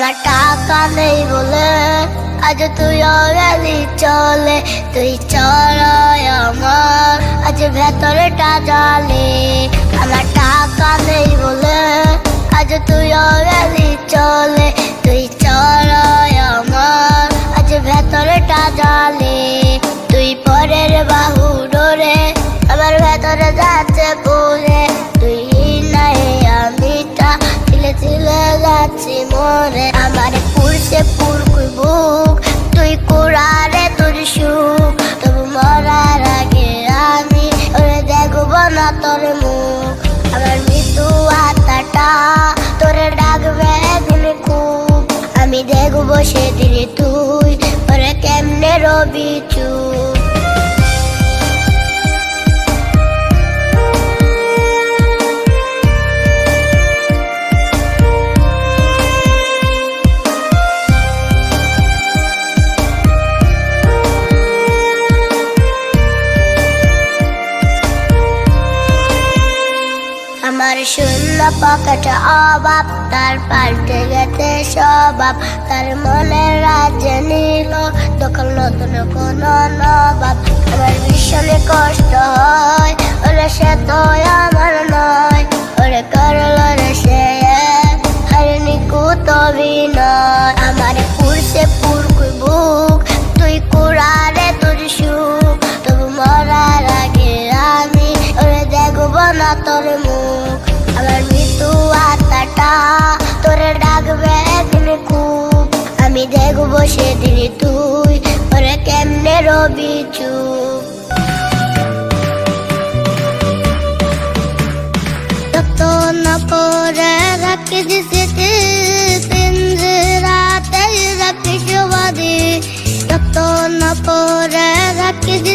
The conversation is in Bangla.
আমার টাকা নেই বলে আজ তুই গেলি চলে, তুই চড়ায় আমার আজ ভেতরটা জালে। আমার টাকা নেই বলে আজ তুই গেলি চলে, তুই চড়ায় আমার আজ ভেতরটা জালে। তুই পরের বাহু ডোরে আমার ভেতরে যাচ্ছে পড়ে, তুই নাই আমিটা ছিলে ছিলে যাচ্ছি মরে। আমার পুরছে পুরকুই বুক, তুই কুড়ারে তোর সুখ, তবু মরার আগে আমি ওরে দেখবো না তোর মুখ। আমার মৃত্যু আত্মাটা তোরে ডাকবে একদিন খুব, আমি দেখবো সেদিন তুই ওরে কেমনে রবি চুপ। আমার শূন্য পকেটে অভাব, তার পাল্টে গেছে স্বভাব। তার মনের রাজ্যে নিল দখল নতুন কোন নবাব। আমার ভীষণে কষ্ট হয় ওরে সে তো আমার নয়, ওরে করলো রে সে হারিনি কুত বিনয়। আমার পুরছে পুরকুই বুক, তুই কুড়ারে তোর সুখ, তবু মরার আগে আমি ওরে দেখবো না তোর মুখ। আমার মৃত্যু আত্মাটা তোরে ডাকবে একদিন খুব, আমি দেখবো সেদিন তুই ওরে কেমনে রবি চুপ। যত না করে রাখিস স্মৃতি পিঞ্জরাতে রাখিস বাদী, যত না করে রাখিস